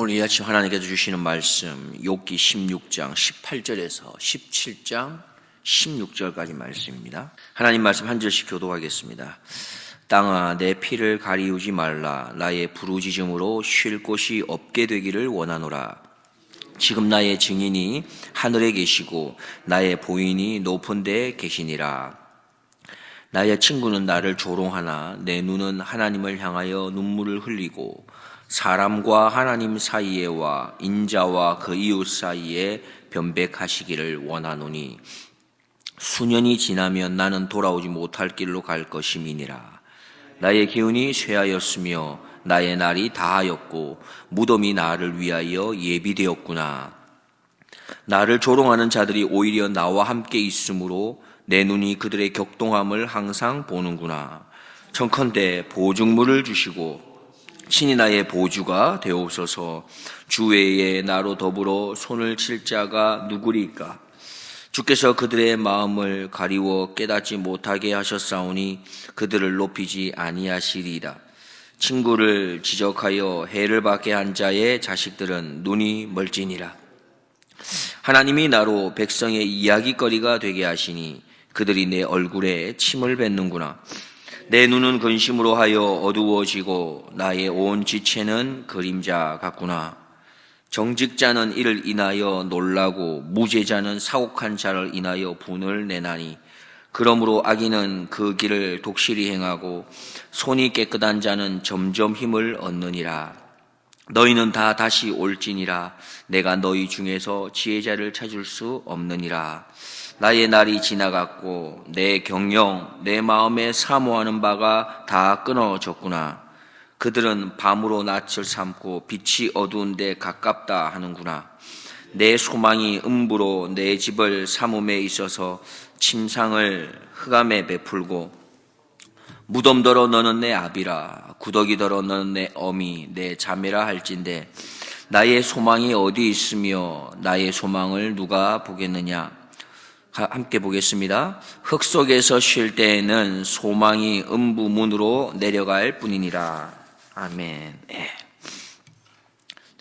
오늘 이 아침 하나님께서 주시는 말씀 욥기 16장 18절에서 17장 16절까지 말씀입니다. 하나님 말씀 한 절씩 교독하겠습니다. 땅아 내 피를 가리우지 말라. 나의 부르짖음으로 쉴 곳이 없게 되기를 원하노라. 지금 나의 증인이 하늘에 계시고 나의 보인이 높은 데에 계시니라. 나의 친구는 나를 조롱하나 내 눈은 하나님을 향하여 눈물을 흘리고 사람과 하나님 사이에와 인자와 그 이웃 사이에 변백하시기를 원하노니 수년이 지나면 나는 돌아오지 못할 길로 갈 것임이니라. 나의 기운이 쇠하였으며 나의 날이 다하였고 무덤이 나를 위하여 예비되었구나. 나를 조롱하는 자들이 오히려 나와 함께 있으므로 내 눈이 그들의 격동함을 항상 보는구나. 청컨대 보증물을 주시고 친히 나의 보주가 되옵소서. 주 외에 나로 더불어 손을 칠 자가 누구리까? 주께서 그들의 마음을 가리워 깨닫지 못하게 하셨사오니 그들을 높이지 아니하시리이다. 친구를 지적하여 해를 받게 한 자의 자식들은 눈이 멀지니라. 하나님이 나로 백성의 이야기거리가 되게 하시니 그들이 내 얼굴에 침을 뱉는구나. 내 눈은 근심으로 하여 어두워지고 나의 온 지체는 그림자 같구나. 정직자는 이를 인하여 놀라고 무죄자는 사곡한 자를 인하여 분을 내나니 그러므로 악인은 그 길을 독실히 행하고 손이 깨끗한 자는 점점 힘을 얻느니라. 너희는 다 다시 올지니라. 내가 너희 중에서 지혜자를 찾을 수 없느니라. 나의 날이 지나갔고 내 경영, 내 마음에 사모하는 바가 다 끊어졌구나. 그들은 밤으로 낯을 삼고 빛이 어두운 데 가깝다 하는구나. 내 소망이 음부로 내 집을 삼음에 있어서 침상을 흑암에 베풀고 무덤더러 너는 내 아비라 구더기더러 너는 내 어미 내 자매라 할진대 나의 소망이 어디 있으며 나의 소망을 누가 보겠느냐. 함께 보겠습니다. 흙 속에서 쉴 때에는 소망이 음부 문으로 내려갈 뿐이니라. 아멘.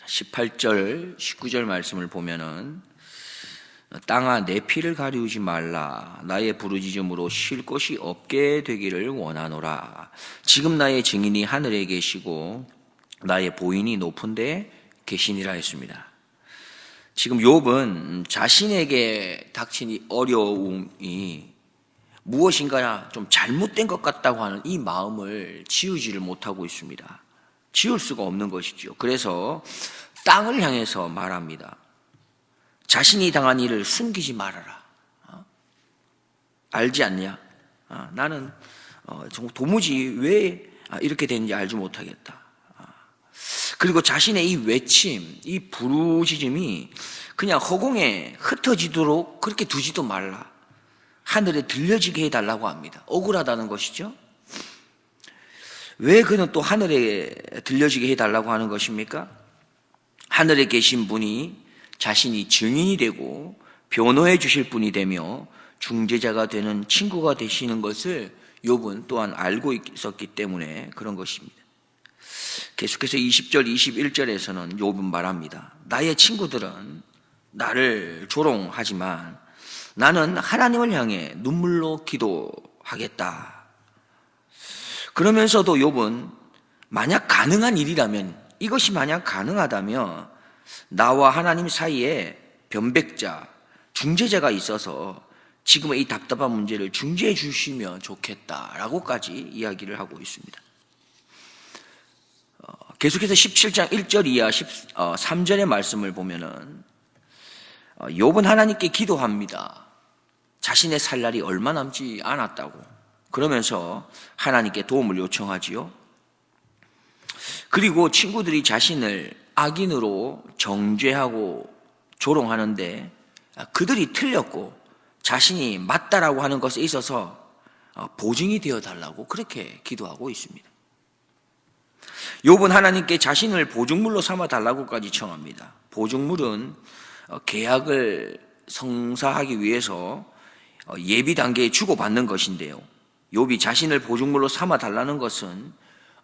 18절 19절 말씀을 보면은 땅아 내 피를 가리우지 말라. 나의 부르짖음으로 쉴 곳이 없게 되기를 원하노라. 지금 나의 증인이 하늘에 계시고 나의 보인이 높은 데에 계시니라 했습니다. 지금 욥은 자신에게 닥친 이 어려움이 무엇인가 좀 잘못된 것 같다고 하는 이 마음을 지우지를 못하고 있습니다. 지울 수가 없는 것이죠. 그래서 땅을 향해서 말합니다. 자신이 당한 일을 숨기지 말아라. 알지 않냐? 나는 도무지 왜 이렇게 되는지 알지 못하겠다. 그리고 자신의 이 외침, 이 부르짖음이 그냥 허공에 흩어지도록 그렇게 두지도 말라. 하늘에 들려지게 해달라고 합니다. 억울하다는 것이죠. 왜 그는 또 하늘에 들려지게 해달라고 하는 것입니까? 하늘에 계신 분이 자신이 증인이 되고 변호해 주실 분이 되며 중재자가 되는 친구가 되시는 것을 욥은 또한 알고 있었기 때문에 그런 것입니다. 계속해서 20절, 21절에서는 욥은 말합니다. 나의 친구들은 나를 조롱하지만 나는 하나님을 향해 눈물로 기도하겠다. 그러면서도 욥은 만약 가능한 일이라면, 이것이 만약 가능하다면 나와 하나님 사이에 변백자, 중재자가 있어서 지금의 이 답답한 문제를 중재해 주시면 좋겠다라고까지 이야기를 하고 있습니다. 계속해서 17장 1절 이하 3절의 말씀을 보면은 욥은 하나님께 기도합니다. 자신의 살 날이 얼마 남지 않았다고. 그러면서 하나님께 도움을 요청하지요. 그리고 친구들이 자신을 악인으로 정죄하고 조롱하는데 그들이 틀렸고 자신이 맞다라고 하는 것에 있어서 보증이 되어달라고 그렇게 기도하고 있습니다. 욥은 하나님께 자신을 보증물로 삼아 달라고까지 청합니다. 보증물은 계약을 성사하기 위해서 예비 단계에 주고받는 것인데요. 욥이 자신을 보증물로 삼아 달라는 것은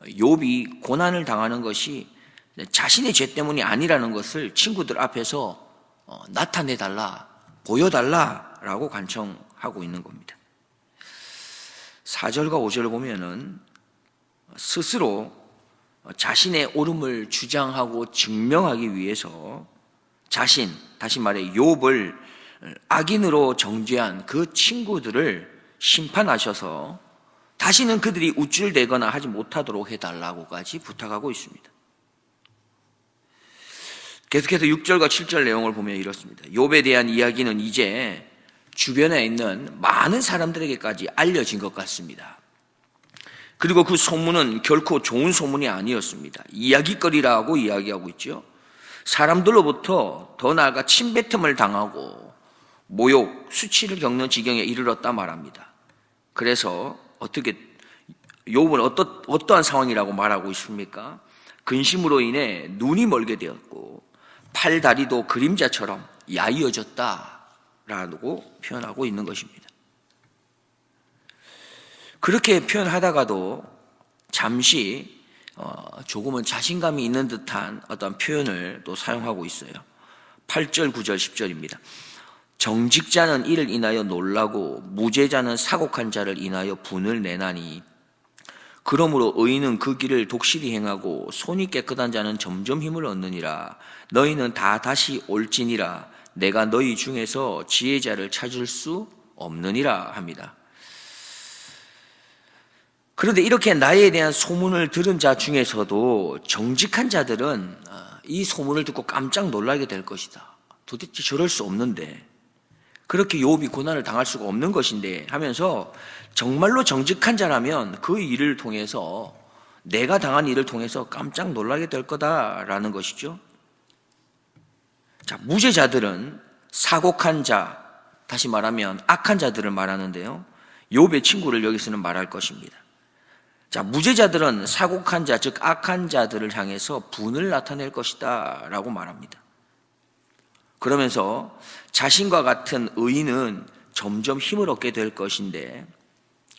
욥이 고난을 당하는 것이 자신의 죄 때문이 아니라는 것을 친구들 앞에서 나타내달라, 보여달라라고 간청하고 있는 겁니다. 4절과 5절을 보면은 스스로 자신의 옳음을 주장하고 증명하기 위해서 자신, 다시 말해 욥을 악인으로 정죄한 그 친구들을 심판하셔서 다시는 그들이 우쭐대거나 하지 못하도록 해달라고까지 부탁하고 있습니다. 계속해서 6절과 7절 내용을 보면 이렇습니다. 욥에 대한 이야기는 이제 주변에 있는 많은 사람들에게까지 알려진 것 같습니다. 그리고 그 소문은 결코 좋은 소문이 아니었습니다. 이야기거리라고 이야기하고 있죠. 사람들로부터 더 나아가 침뱉음을 당하고 모욕, 수치를 겪는 지경에 이르렀다 말합니다. 그래서 욥은 어떠한 상황이라고 말하고 있습니까? 근심으로 인해 눈이 멀게 되었고 팔, 다리도 그림자처럼 야위어졌다라고 표현하고 있는 것입니다. 그렇게 표현하다가도 잠시 조금은 자신감이 있는 듯한 어떤 표현을 또 사용하고 있어요. 8절, 9절, 10절입니다. 정직자는 이를 인하여 놀라고 무죄자는 사곡한 자를 인하여 분을 내나니 그러므로 의인은 그 길을 독실히 행하고 손이 깨끗한 자는 점점 힘을 얻느니라. 너희는 다 다시 올지니라. 내가 너희 중에서 지혜자를 찾을 수 없느니라 합니다. 그런데 이렇게 나에 대한 소문을 들은 자 중에서도 정직한 자들은 이 소문을 듣고 깜짝 놀라게 될 것이다. 도대체 저럴 수 없는데, 그렇게 욥이 고난을 당할 수가 없는 것인데 하면서 정말로 정직한 자라면 그 일을 통해서, 내가 당한 일을 통해서 깜짝 놀라게 될 거다라는 것이죠. 자, 무죄자들은 사곡한 자, 다시 말하면 악한 자들을 말하는데요, 욥의 친구를 여기서는 말할 것입니다. 자, 무죄자들은 사곡한 자, 즉 악한 자들을 향해서 분을 나타낼 것이다 라고 말합니다. 그러면서 자신과 같은 의인은 점점 힘을 얻게 될 것인데,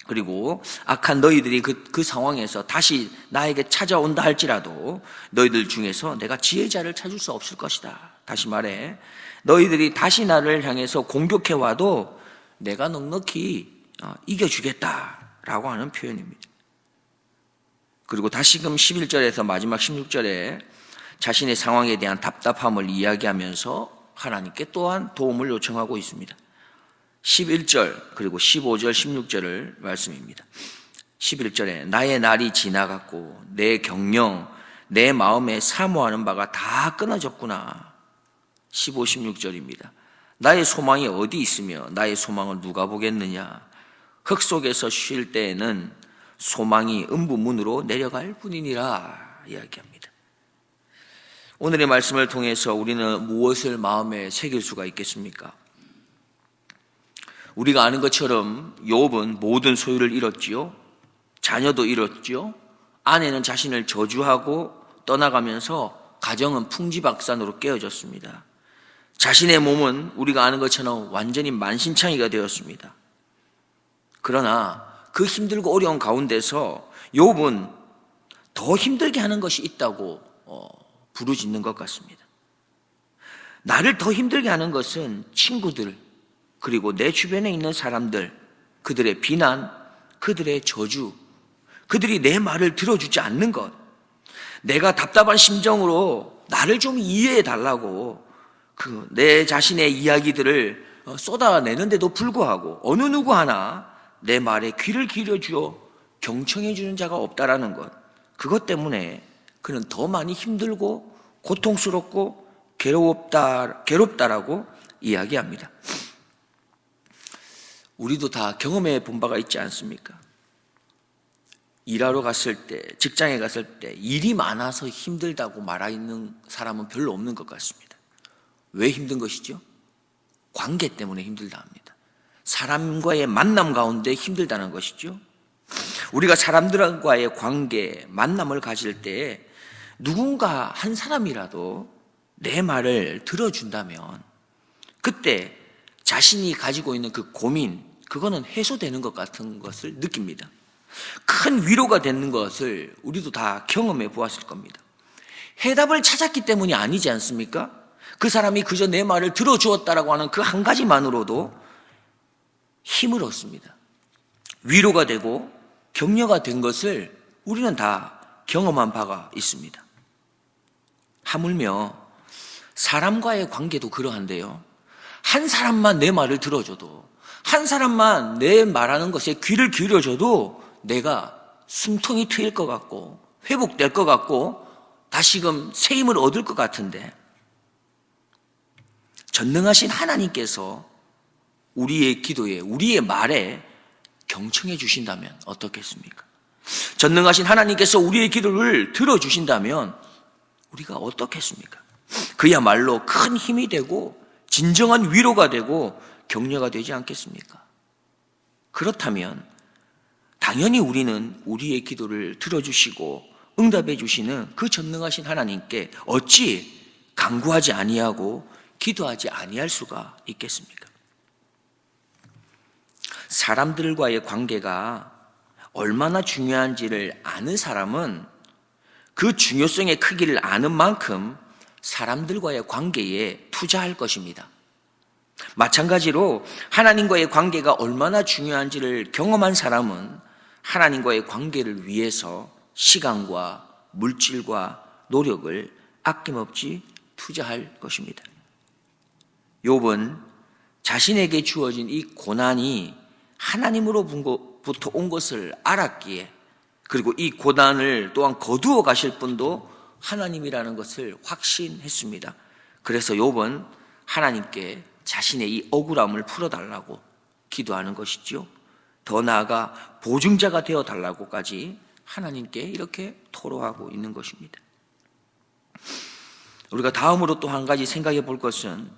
그리고 악한 너희들이 그 상황에서 다시 나에게 찾아온다 할지라도 너희들 중에서 내가 지혜자를 찾을 수 없을 것이다. 다시 말해 너희들이 다시 나를 향해서 공격해와도 내가 넉넉히 이겨주겠다라고 하는 표현입니다. 그리고 다시금 11절에서 마지막 16절에 자신의 상황에 대한 답답함을 이야기하면서 하나님께 또한 도움을 요청하고 있습니다. 11절 그리고 15절 16절을 말씀입니다. 11절에 나의 날이 지나갔고 내 경영, 내 마음에 사모하는 바가 다 끊어졌구나. 15, 16절입니다. 나의 소망이 어디 있으며 나의 소망을 누가 보겠느냐. 흙 속에서 쉴 때에는 소망이 음부문으로 내려갈 뿐이니라 이야기합니다. 오늘의 말씀을 통해서 우리는 무엇을 마음에 새길 수가 있겠습니까? 우리가 아는 것처럼 욥은 모든 소유를 잃었지요. 자녀도 잃었지요. 아내는 자신을 저주하고 떠나가면서 가정은 풍지박산으로 깨어졌습니다. 자신의 몸은 우리가 아는 것처럼 완전히 만신창이가 되었습니다. 그러나 그 힘들고 어려운 가운데서 욥은 더 힘들게 하는 것이 있다고 부르짖는 것 같습니다. 나를 더 힘들게 하는 것은 친구들, 그리고 내 주변에 있는 사람들, 그들의 비난, 그들의 저주, 그들이 내 말을 들어주지 않는 것, 내가 답답한 심정으로 나를 좀 이해해 달라고 내 자신의 이야기들을 쏟아내는데도 불구하고 어느 누구 하나 내 말에 귀를 기울여주어 경청해 주는 자가 없다라는 것, 그것 때문에 그는 더 많이 힘들고 고통스럽고 괴롭다라고 이야기합니다. 우리도 다 경험해 본 바가 있지 않습니까? 일하러 갔을 때, 직장에 갔을 때 일이 많아서 힘들다고 말하는 사람은 별로 없는 것 같습니다. 왜 힘든 것이죠? 관계 때문에 힘들다 합니다. 사람과의 만남 가운데 힘들다는 것이죠. 우리가 사람들과의 관계, 만남을 가질 때 누군가 한 사람이라도 내 말을 들어준다면 그때 자신이 가지고 있는 그 고민, 그거는 해소되는 것 같은 것을 느낍니다. 큰 위로가 되는 것을 우리도 다 경험해 보았을 겁니다. 해답을 찾았기 때문이 아니지 않습니까? 그 사람이 그저 내 말을 들어주었다라고 하는 그 한 가지만으로도 힘을 얻습니다. 위로가 되고 격려가 된 것을 우리는 다 경험한 바가 있습니다. 하물며 사람과의 관계도 그러한데요. 한 사람만 내 말을 들어줘도, 한 사람만 내 말하는 것에 귀를 기울여줘도 내가 숨통이 트일 것 같고 회복될 것 같고 다시금 새 힘을 얻을 것 같은데, 전능하신 하나님께서 우리의 기도에, 우리의 말에 경청해 주신다면 어떻겠습니까? 전능하신 하나님께서 우리의 기도를 들어주신다면 우리가 어떻겠습니까? 그야말로 큰 힘이 되고 진정한 위로가 되고 격려가 되지 않겠습니까? 그렇다면 당연히 우리는 우리의 기도를 들어주시고 응답해 주시는 그 전능하신 하나님께 어찌 간구하지 아니하고 기도하지 아니할 수가 있겠습니까? 사람들과의 관계가 얼마나 중요한지를 아는 사람은 그 중요성의 크기를 아는 만큼 사람들과의 관계에 투자할 것입니다. 마찬가지로 하나님과의 관계가 얼마나 중요한지를 경험한 사람은 하나님과의 관계를 위해서 시간과 물질과 노력을 아낌없이 투자할 것입니다. 욥은 자신에게 주어진 이 고난이 하나님으로부터 온 것을 알았기에, 그리고 이 고난을 또한 거두어 가실 분도 하나님이라는 것을 확신했습니다. 그래서 욥은 하나님께 자신의 이 억울함을 풀어달라고 기도하는 것이죠. 더 나아가 보증자가 되어달라고까지 하나님께 이렇게 토로하고 있는 것입니다. 우리가 다음으로 또 한 가지 생각해 볼 것은,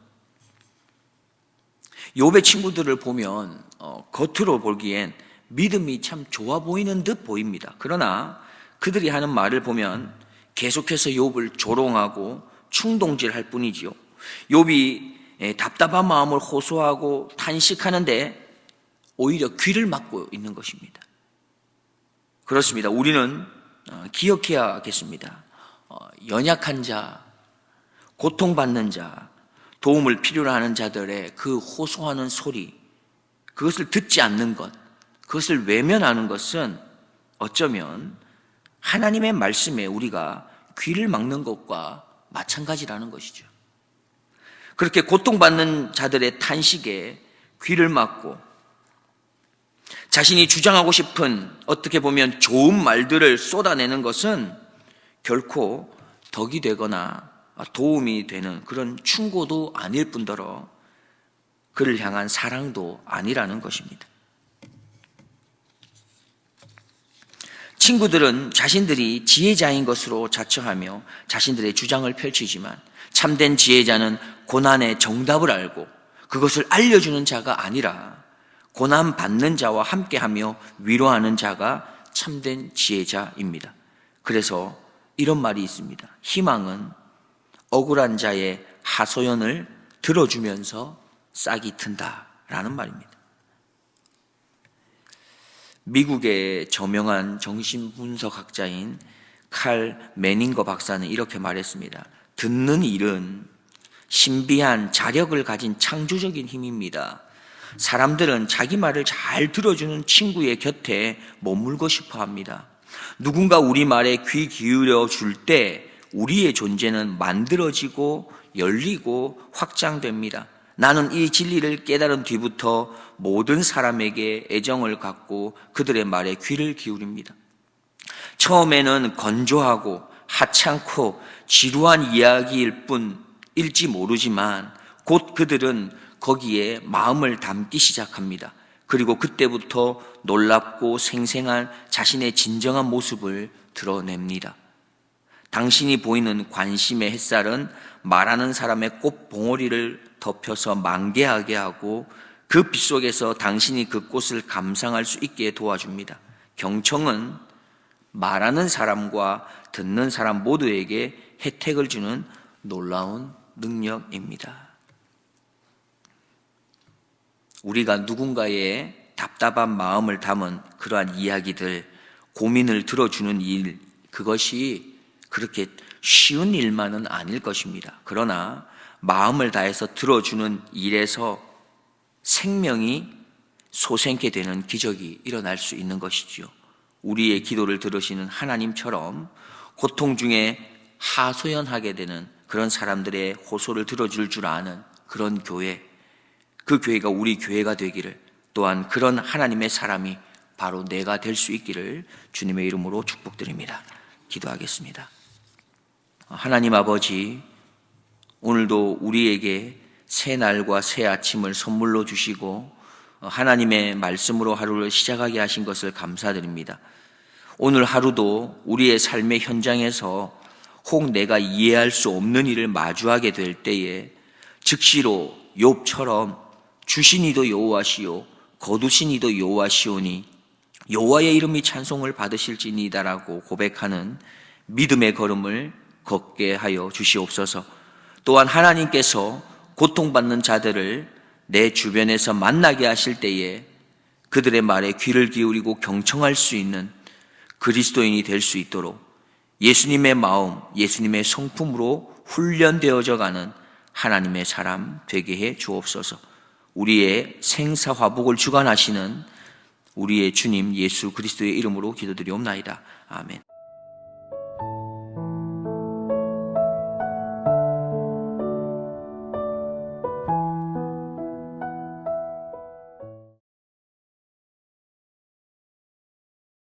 욥의 친구들을 보면 겉으로 보기엔 믿음이 참 좋아 보이는 듯 보입니다. 그러나 그들이 하는 말을 보면 계속해서 욥을 조롱하고 충동질할 뿐이지요. 욥이 답답한 마음을 호소하고 탄식하는데 오히려 귀를 막고 있는 것입니다. 그렇습니다. 우리는 기억해야겠습니다. 연약한 자, 고통받는 자, 도움을 필요로 하는 자들의 그 호소하는 소리, 그것을 듣지 않는 것, 그것을 외면하는 것은 어쩌면 하나님의 말씀에 우리가 귀를 막는 것과 마찬가지라는 것이죠. 그렇게 고통받는 자들의 탄식에 귀를 막고 자신이 주장하고 싶은, 어떻게 보면 좋은 말들을 쏟아내는 것은 결코 덕이 되거나 도움이 되는 그런 충고도 아닐 뿐더러 그를 향한 사랑도 아니라는 것입니다. 친구들은 자신들이 지혜자인 것으로 자처하며 자신들의 주장을 펼치지만, 참된 지혜자는 고난의 정답을 알고 그것을 알려주는 자가 아니라 고난받는 자와 함께하며 위로하는 자가 참된 지혜자입니다. 그래서 이런 말이 있습니다. 희망은 억울한 자의 하소연을 들어주면서 싹이 튼다라는 말입니다. 미국의 저명한 정신분석학자인 칼 매닝거 박사는 이렇게 말했습니다. 듣는 일은 신비한 자력을 가진 창조적인 힘입니다. 사람들은 자기 말을 잘 들어주는 친구의 곁에 머물고 싶어 합니다. 누군가 우리 말에 귀 기울여 줄 때 우리의 존재는 만들어지고 열리고 확장됩니다. 나는 이 진리를 깨달은 뒤부터 모든 사람에게 애정을 갖고 그들의 말에 귀를 기울입니다. 처음에는 건조하고 하찮고 지루한 이야기일 뿐일지 모르지만 곧 그들은 거기에 마음을 담기 시작합니다. 그리고 그때부터 놀랍고 생생한 자신의 진정한 모습을 드러냅니다. 당신이 보이는 관심의 햇살은 말하는 사람의 꽃 봉오리를 덮여서 만개하게 하고 그 빛 속에서 당신이 그 꽃을 감상할 수 있게 도와줍니다. 경청은 말하는 사람과 듣는 사람 모두에게 혜택을 주는 놀라운 능력입니다. 우리가 누군가의 답답한 마음을 담은 그러한 이야기들, 고민을 들어주는 일, 그것이 그렇게 쉬운 일만은 아닐 것입니다. 그러나 마음을 다해서 들어주는 일에서 생명이 솟게 되는 기적이 일어날 수 있는 것이지요. 우리의 기도를 들으시는 하나님처럼 고통 중에 하소연하게 되는 그런 사람들의 호소를 들어줄 줄 아는 그런 교회, 그 교회가 우리 교회가 되기를, 또한 그런 하나님의 사람이 바로 내가 될 수 있기를 주님의 이름으로 축복드립니다. 기도하겠습니다. 하나님 아버지, 오늘도 우리에게 새 날과 새 아침을 선물로 주시고 하나님의 말씀으로 하루를 시작하게 하신 것을 감사드립니다. 오늘 하루도 우리의 삶의 현장에서 혹 내가 이해할 수 없는 일을 마주하게 될 때에 즉시로 욥처럼 주신 이도 여호와시요 거두신 이도 여호와시오니 여호와의 이름이 찬송을 받으실지니이다라고 고백하는 믿음의 걸음을 걷게 하여 주시옵소서. 또한 하나님께서 고통받는 자들을 내 주변에서 만나게 하실 때에 그들의 말에 귀를 기울이고 경청할 수 있는 그리스도인이 될 수 있도록 예수님의 마음, 예수님의 성품으로 훈련되어져 가는 하나님의 사람 되게 해 주옵소서. 우리의 생사화복을 주관하시는 우리의 주님 예수 그리스도의 이름으로 기도드리옵나이다. 아멘.